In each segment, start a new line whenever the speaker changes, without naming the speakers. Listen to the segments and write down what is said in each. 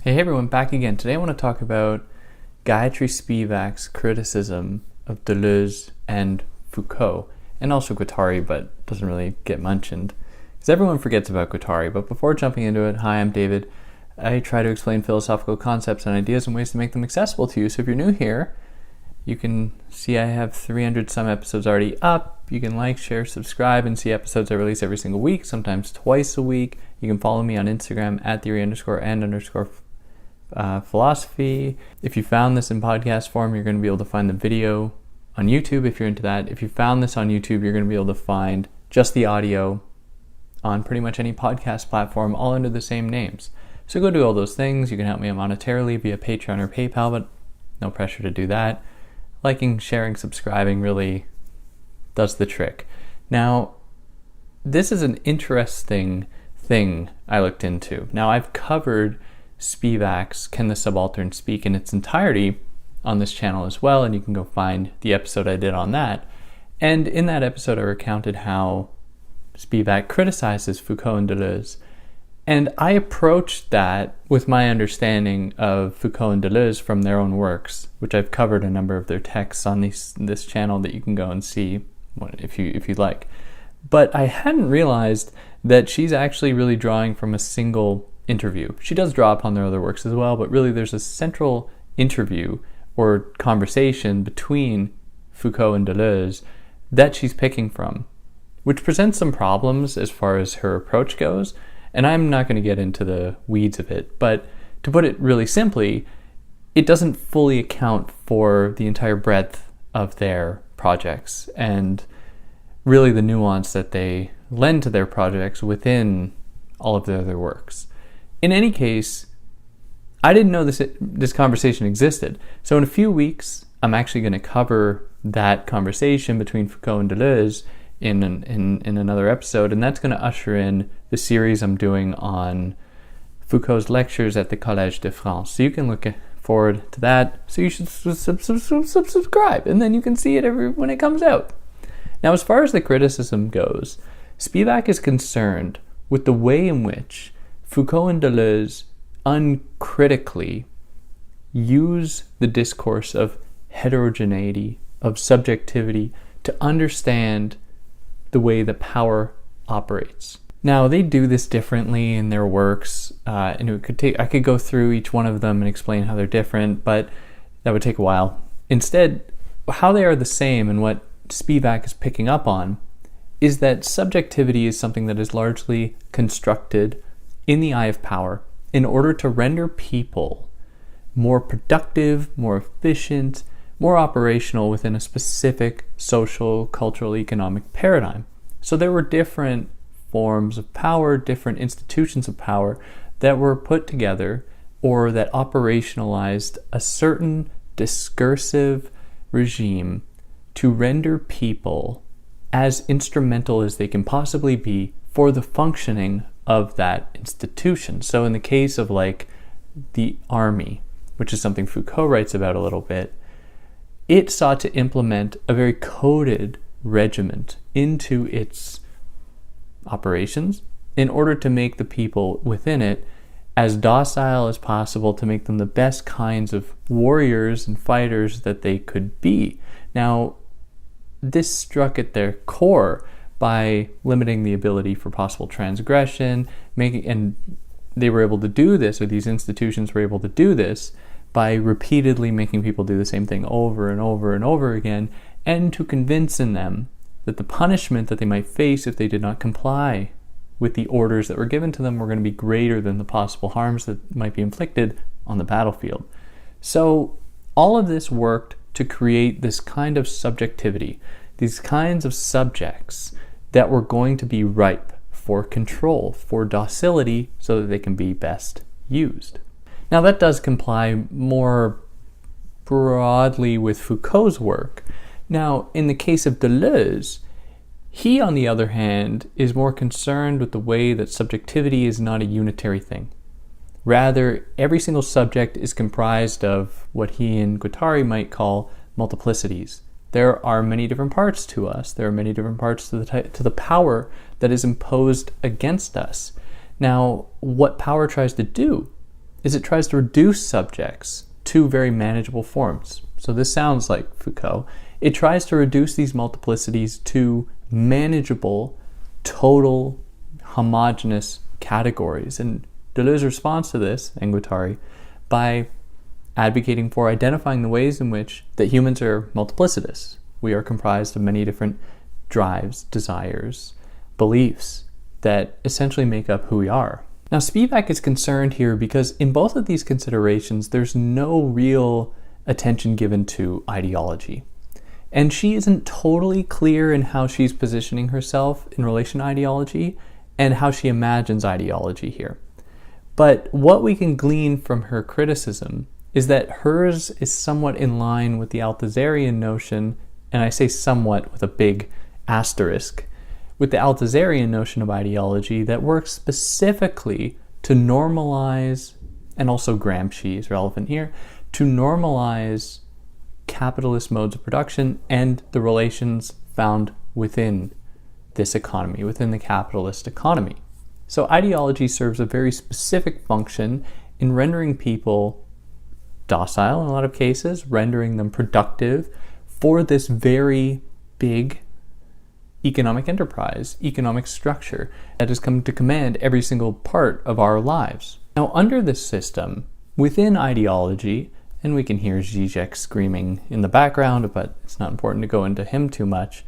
Hey everyone, back again. Today I want to talk about Gayatri Spivak's criticism of Deleuze and Foucault, and also Guattari, but doesn't really get mentioned, because everyone forgets about Guattari. But before jumping into it, hi, I'm David. I try to explain philosophical concepts and ideas and ways to make them accessible to you. So if you're new here, you can see I have 300 some episodes already up. You can like, share, subscribe, and see episodes I release every single week, sometimes twice a week. You can follow me on Instagram at theory_and_philosophy. If you found this in podcast form, you're going to be able to find the video on YouTube if you're into that. If you found this on YouTube, you're going to be able to find just the audio on pretty much any podcast platform, all under the same names. So go do all those things. You can help me monetarily via Patreon or PayPal, but no pressure to do that. Liking, sharing, subscribing really does the trick. Now, this is an interesting thing I looked into. Now, I've covered Spivak's Can the Subaltern Speak in its entirety on this channel as well, and you can go find the episode I did on that. And in that episode, I recounted how Spivak criticizes Foucault and Deleuze. And I approached that with my understanding of Foucault and Deleuze from their own works, which I've covered a number of their texts on this channel that you can go and see if you'd like. But I hadn't realized that she's actually really drawing from a single interview. She does draw upon their other works as well, but really there's a central interview or conversation between Foucault and Deleuze that she's picking from, which presents some problems as far as her approach goes. And I'm not going to get into the weeds of it, but to put it really simply, it doesn't fully account for the entire breadth of their projects and really the nuance that they lend to their projects within all of their other works. In any case, I didn't know this conversation existed. So in a few weeks, I'm actually going to cover that conversation between Foucault and Deleuze in another episode, and that's going to usher in the series I'm doing on Foucault's lectures at the Collège de France. So you can look forward to that. So you should subscribe, and then you can see it when it comes out. Now, as far as the criticism goes, Spivak is concerned with the way in which Foucault and Deleuze uncritically use the discourse of heterogeneity, of subjectivity, to understand the way that power operates. Now, they do this differently in their works, and I could go through each one of them and explain how they're different, but that would take a while. Instead, how they are the same and what Spivak is picking up on is that subjectivity is something that is largely constructed in the eye of power in order to render people more productive, more efficient, more operational within a specific social, cultural, economic paradigm. So there were different forms of power, different institutions of power that were put together or that operationalized a certain discursive regime to render people as instrumental as they can possibly be for the functioning of that institution. So in the case of like the army, which is something Foucault writes about a little bit, it sought to implement a very coded regiment into its operations in order to make the people within it as docile as possible, to make them the best kinds of warriors and fighters that they could be. Now, this struck at their core by limiting the ability for possible transgression, and they were able to do this, or these institutions were able to do this, by repeatedly making people do the same thing over and over and over again, and to convince in them that the punishment that they might face if they did not comply with the orders that were given to them were going to be greater than the possible harms that might be inflicted on the battlefield. So all of this worked to create this kind of subjectivity, these kinds of subjects that were going to be ripe for control, for docility, so that they can be best used. Now, that does comply more broadly with Foucault's work. Now, in the case of Deleuze, he, on the other hand, is more concerned with the way that subjectivity is not a unitary thing. Rather, every single subject is comprised of what he and Guattari might call multiplicities. There are many different parts to us. There are many different parts to the power that is imposed against us. Now, what power tries to do is it tries to reduce subjects to very manageable forms. So this sounds like Foucault. It tries to reduce these multiplicities to manageable, total, homogeneous categories. And Deleuze responds to this, and Guattari, by advocating for identifying the ways in which that humans are multiplicitous. We are comprised of many different drives, desires, beliefs that essentially make up who we are. Now, Spivak is concerned here because in both of these considerations, there's no real attention given to ideology. And she isn't totally clear in how she's positioning herself in relation to ideology and how she imagines ideology here. But what we can glean from her criticism is that hers is somewhat in line with the Althusserian notion, and I say somewhat with a big asterisk, with the Althusserian notion of ideology that works specifically to normalize, and also Gramsci is relevant here, to normalize capitalist modes of production and the relations found within this economy, within the capitalist economy. So ideology serves a very specific function in rendering people docile in a lot of cases, rendering them productive for this very big economic enterprise, economic structure that has come to command every single part of our lives. Now, under this system, within ideology, and we can hear Zizek screaming in the background, but it's not important to go into him too much.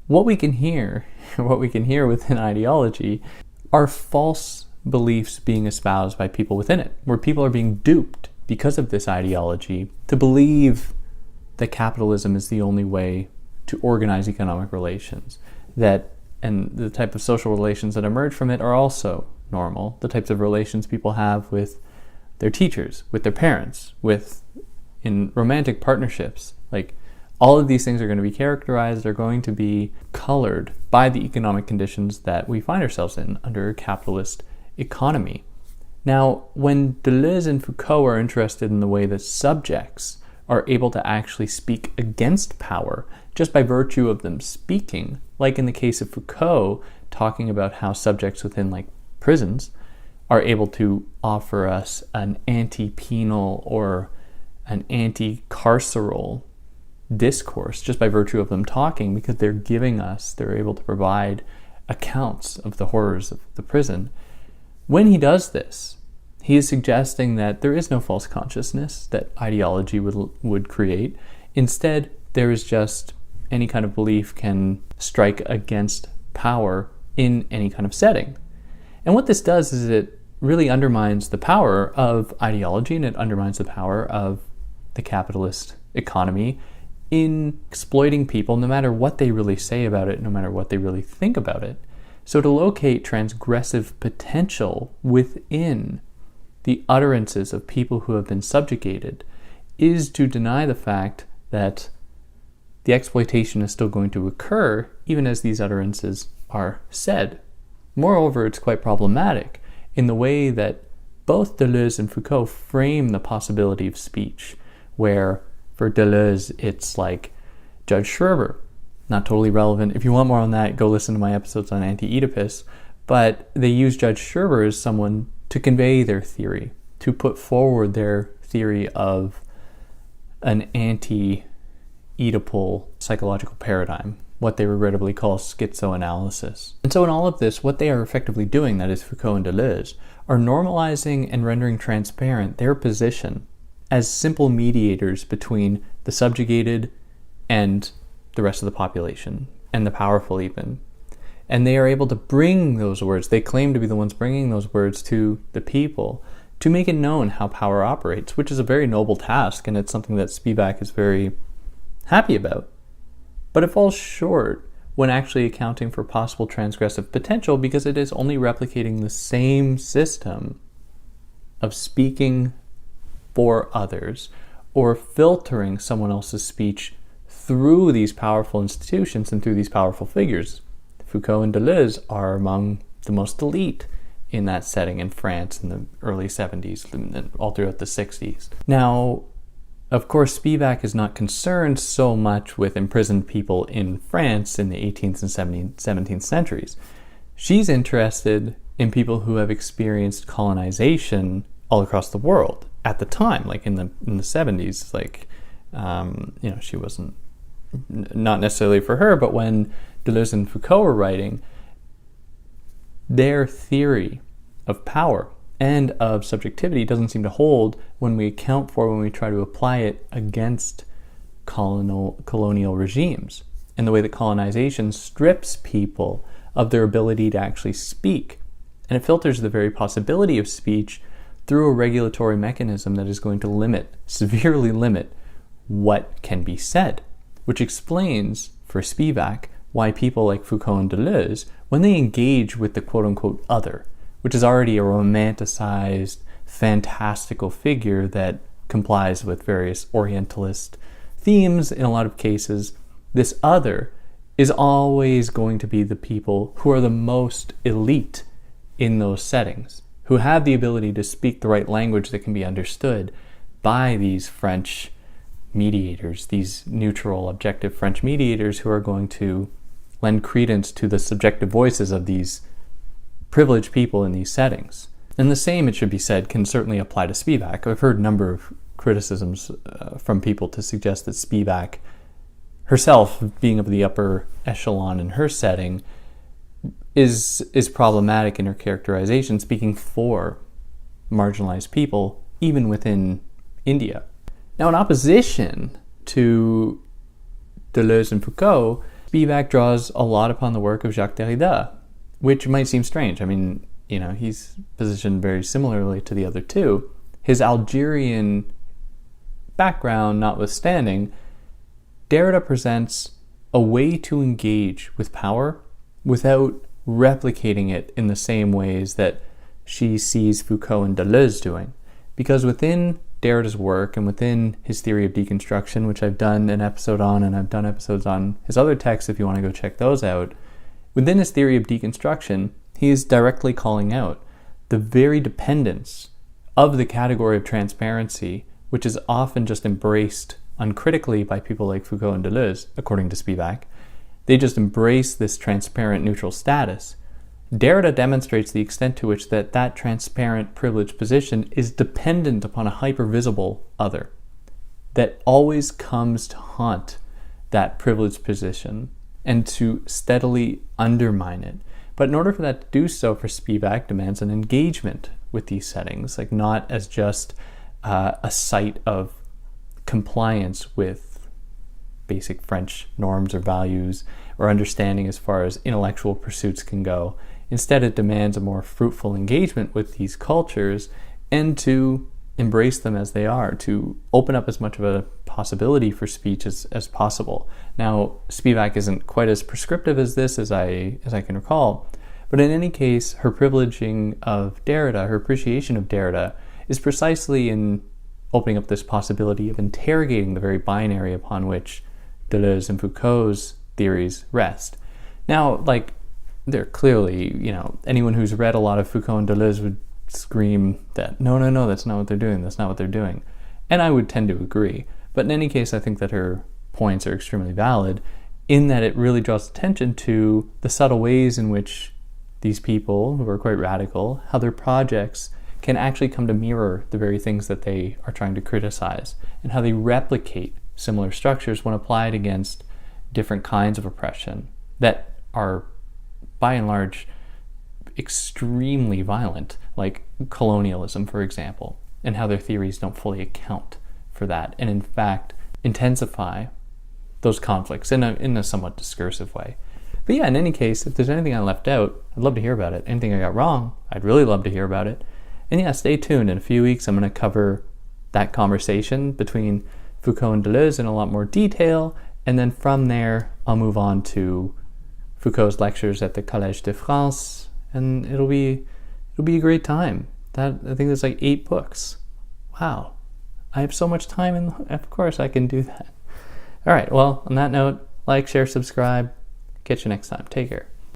What we can hear within ideology are false beliefs being espoused by people within it, where people are being duped because of this ideology to believe that capitalism is the only way to organize economic relations, and the type of social relations that emerge from it are also normal, the types of relations people have with their teachers, with their parents, in romantic partnerships. Like, all of these things are going to be characterized, are going to be colored by the economic conditions that we find ourselves in under a capitalist economy. Now, when Deleuze and Foucault are interested in the way that subjects are able to actually speak against power just by virtue of them speaking, like in the case of Foucault, talking about how subjects within prisons are able to offer us an anti-penal or an anti-carceral discourse just by virtue of them talking, because they're able to provide accounts of the horrors of the prison. When he does this, he is suggesting that there is no false consciousness that ideology would create. Instead, there is just any kind of belief can strike against power in any kind of setting. And what this does is it really undermines the power of ideology, and it undermines the power of the capitalist economy in exploiting people, no matter what they really say about it, no matter what they really think about it. So to locate transgressive potential within the utterances of people who have been subjugated is to deny the fact that the exploitation is still going to occur even as these utterances are said. Moreover, it's quite problematic in the way that both Deleuze and Foucault frame the possibility of speech, where for Deleuze it's like Judge Schroeder. Not totally relevant. If you want more on that, go listen to my episodes on Anti-Oedipus. But they use Judge Schroeder as someone to convey their theory, to put forward their theory of an anti-Oedipal psychological paradigm, what they regrettably call schizoanalysis. And so in all of this, what they are effectively doing, that is Foucault and Deleuze, are normalizing and rendering transparent their position as simple mediators between the subjugated and the rest of the population, and the powerful even. And they are able to bring those words, they claim to be the ones bringing those words to the people, to make it known how power operates, which is a very noble task, and it's something that Spivak is very happy about. But it falls short when actually accounting for possible transgressive potential, because it is only replicating the same system of speaking for others, or filtering someone else's speech through these powerful institutions and through these powerful figures. Foucault and Deleuze are among the most elite in that setting in France in the early 70s and all throughout the 60s. Now, of course, Spivak is not concerned so much with imprisoned people in France in the 18th and 17th centuries. She's interested in people who have experienced colonization all across the world at the time, like in the 70s. Like, she wasn't, not necessarily for her, but when Deleuze and Foucault were writing, their theory of power and of subjectivity doesn't seem to hold when we try to apply it against colonial regimes, and the way that colonization strips people of their ability to actually speak. And it filters the very possibility of speech through a regulatory mechanism that is going to severely limit what can be said, which explains, for Spivak, why people like Foucault and Deleuze, when they engage with the quote-unquote other, which is already a romanticized, fantastical figure that complies with various Orientalist themes in a lot of cases, this other is always going to be the people who are the most elite in those settings, who have the ability to speak the right language that can be understood by these French mediators, these neutral, objective French mediators who are going to lend credence to the subjective voices of these privileged people in these settings. And the same, it should be said, can certainly apply to Spivak. I've heard a number of criticisms from people to suggest that Spivak herself, being of the upper echelon in her setting, is problematic in her characterization, speaking for marginalized people, even within India. Now, in opposition to Deleuze and Foucault, Spivak draws a lot upon the work of Jacques Derrida, which might seem strange. I mean, he's positioned very similarly to the other two. His Algerian background notwithstanding, Derrida presents a way to engage with power without replicating it in the same ways that she sees Foucault and Deleuze doing. Because within Derrida's work and within his theory of deconstruction, which I've done an episode on, and I've done episodes on his other texts if you want to go check those out, within his theory of deconstruction, he is directly calling out the very dependence of the category of transparency, which is often just embraced uncritically by people like Foucault and Deleuze, according to Spivak. They just embrace this transparent neutral status. Derrida demonstrates the extent to which that transparent privileged position is dependent upon a hypervisible other that always comes to haunt that privileged position and to steadily undermine it. But in order for that to do so, for Spivak, demands an engagement with these settings, like not as just a site of compliance with basic French norms or values or understanding as far as intellectual pursuits can go. Instead, it demands a more fruitful engagement with these cultures and to embrace them as they are, to open up as much of a possibility for speech as possible. Now, Spivak isn't quite as prescriptive as this as I can recall, but in any case, her privileging of Derrida, her appreciation of Derrida, is precisely in opening up this possibility of interrogating the very binary upon which Deleuze and Foucault's theories rest. Now, they're clearly, anyone who's read a lot of Foucault and Deleuze would scream that, no, that's not what they're doing, that's not what they're doing. And I would tend to agree. But in any case, I think that her points are extremely valid in that it really draws attention to the subtle ways in which these people, who are quite radical, how their projects can actually come to mirror the very things that they are trying to criticize, and how they replicate similar structures when applied against different kinds of oppression that are, by and large, extremely violent, like colonialism, for example, and how their theories don't fully account for that, and in fact intensify those conflicts in a somewhat discursive way. But yeah, in any case, if there's anything I left out, I'd love to hear about it. Anything I got wrong, I'd really love to hear about it. And yeah, stay tuned. In a few weeks, I'm going to cover that conversation between Foucault and Deleuze in a lot more detail, and then from there, I'll move on to Foucault's lectures at the Collège de France, and it'll be a great time. I think there's 8 books. Wow, I have so much time, and of course I can do that. All right, well, on that note, like, share, subscribe. Catch you next time. Take care.